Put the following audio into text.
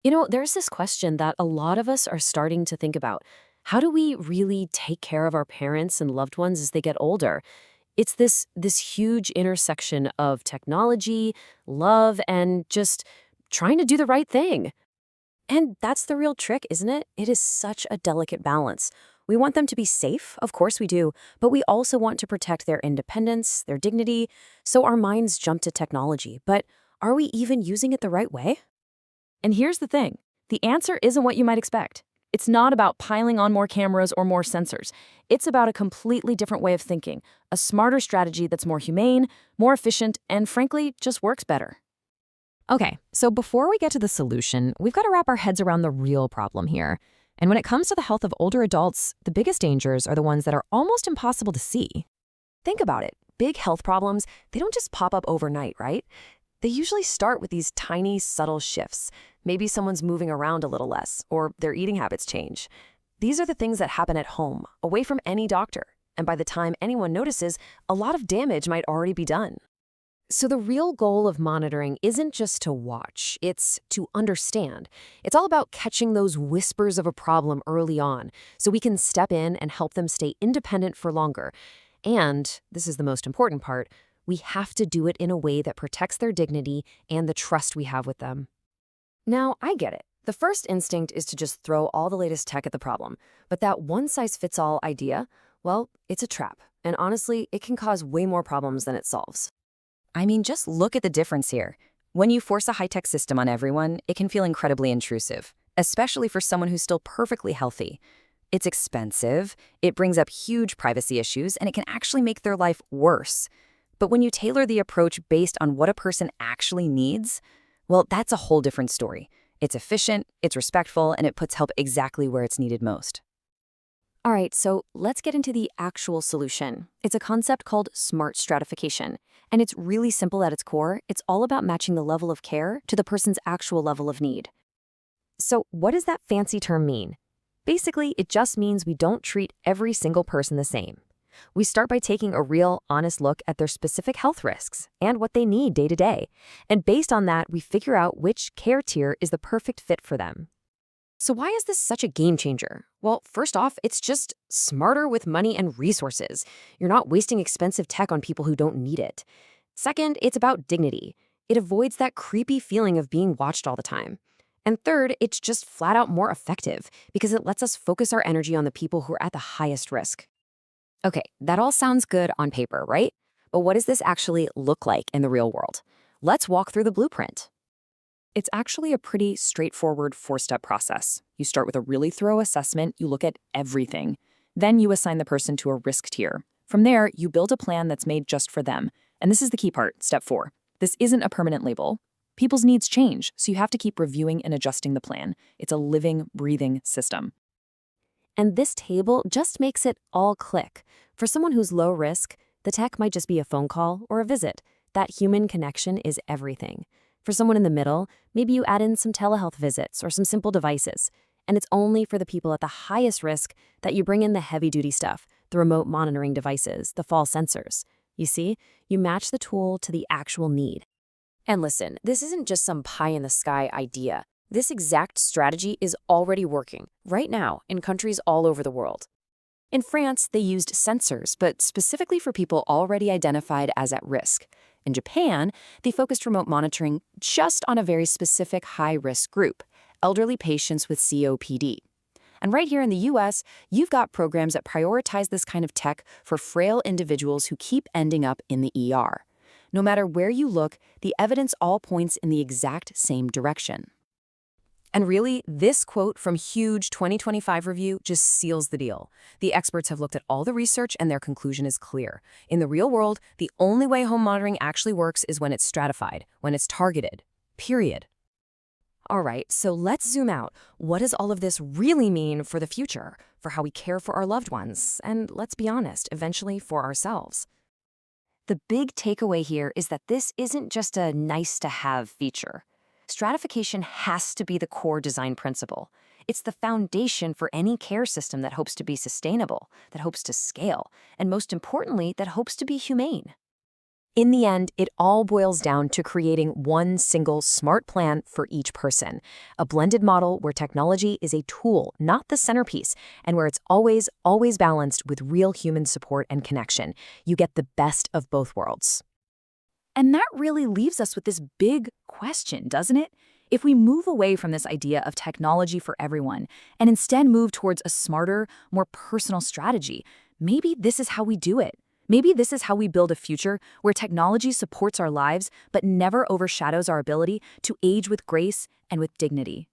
There's this question that a lot of us are starting to think about. How do we really take care of our parents and loved ones as they get older? It's this huge intersection of technology, love, and just trying to do the right thing. And that's the real trick, isn't it? It is such a delicate balance. We want them to be safe, of course we do, but we also want to protect their independence, their dignity, so our minds jump to technology. But are we even using it the right way? And here's the thing, the answer isn't what you might expect. It's not about piling on more cameras or more sensors. It's about a completely different way of thinking, a smarter strategy that's more humane, more efficient, and frankly, just works better. Okay, so before we get to the solution, we've got to wrap our heads around the real problem here. And when it comes to the health of older adults, the biggest dangers are the ones that are almost impossible to see. Think about it. Big health problems, they don't just pop up overnight, right? They usually start with these tiny, subtle shifts. Maybe someone's moving around a little less, or their eating habits change. These are the things that happen at home, away from any doctor. And by the time anyone notices, a lot of damage might already be done. So the real goal of monitoring isn't just to watch, it's to understand. It's all about catching those whispers of a problem early on so we can step in and help them stay independent for longer. And, this is the most important part, we have to do it in a way that protects their dignity and the trust we have with them. Now, I get it. The first instinct is to just throw all the latest tech at the problem. But that one-size-fits-all idea, well, it's a trap. And honestly, it can cause way more problems than it solves. I mean, just look at the difference here. When you force a high-tech system on everyone, it can feel incredibly intrusive, especially for someone who's still perfectly healthy. It's expensive, it brings up huge privacy issues, and it can actually make their life worse. But when you tailor the approach based on what a person actually needs, well, that's a whole different story. It's efficient, it's respectful, and it puts help exactly where it's needed most. All right, so let's get into the actual solution. It's a concept called smart stratification, and it's really simple at its core. It's all about matching the level of care to the person's actual level of need. So what does that fancy term mean? Basically, it just means we don't treat every single person the same. We start by taking a real, honest look at their specific health risks and what they need day to day. And based on that, we figure out which care tier is the perfect fit for them. So why is this such a game changer? Well, first off, it's just smarter with money and resources. You're not wasting expensive tech on people who don't need it. Second, it's about dignity. It avoids that creepy feeling of being watched all the time. And third, it's just flat out more effective because it lets us focus our energy on the people who are at the highest risk. Okay, that all sounds good on paper, right? But what does this actually look like in the real world? Let's walk through the blueprint. It's actually a pretty straightforward four-step process. You start with a really thorough assessment, you look at everything. Then you assign the person to a risk tier. From there, you build a plan that's made just for them. And this is the key part, step 4. This isn't a permanent label. People's needs change, so you have to keep reviewing and adjusting the plan. It's a living, breathing system. And this table just makes it all click. For someone who's low risk, the tech might just be a phone call or a visit. That human connection is everything. For someone in the middle, maybe you add in some telehealth visits or some simple devices. And it's only for the people at the highest risk that you bring in the heavy-duty stuff, the remote monitoring devices, the fall sensors. You see, you match the tool to the actual need. And listen, this isn't just some pie-in-the-sky idea. This exact strategy is already working, right now, in countries all over the world. In France, they used sensors, but specifically for people already identified as at risk. In Japan, they focused remote monitoring just on a very specific high-risk group, elderly patients with COPD. And right here in the US, you've got programs that prioritize this kind of tech for frail individuals who keep ending up in the ER. No matter where you look, the evidence all points in the exact same direction. And really, this quote from Huge 2025 review just seals the deal. The experts have looked at all the research and their conclusion is clear. In the real world, the only way home monitoring actually works is when it's stratified, when it's targeted. Period. All right, so let's zoom out. What does all of this really mean for the future, for how we care for our loved ones, and let's be honest, eventually for ourselves? The big takeaway here is that this isn't just a nice-to-have feature. Stratification has to be the core design principle. It's the foundation for any care system that hopes to be sustainable, that hopes to scale, and most importantly, that hopes to be humane. In the end, it all boils down to creating one single smart plan for each person, a blended model where technology is a tool, not the centerpiece, and where it's always balanced with real human support and connection. You get the best of both worlds. And that really leaves us with this big question, doesn't it? If we move away from this idea of technology for everyone and instead move towards a smarter, more personal strategy, maybe this is how we do it. Maybe this is how we build a future where technology supports our lives but never overshadows our ability to age with grace and with dignity.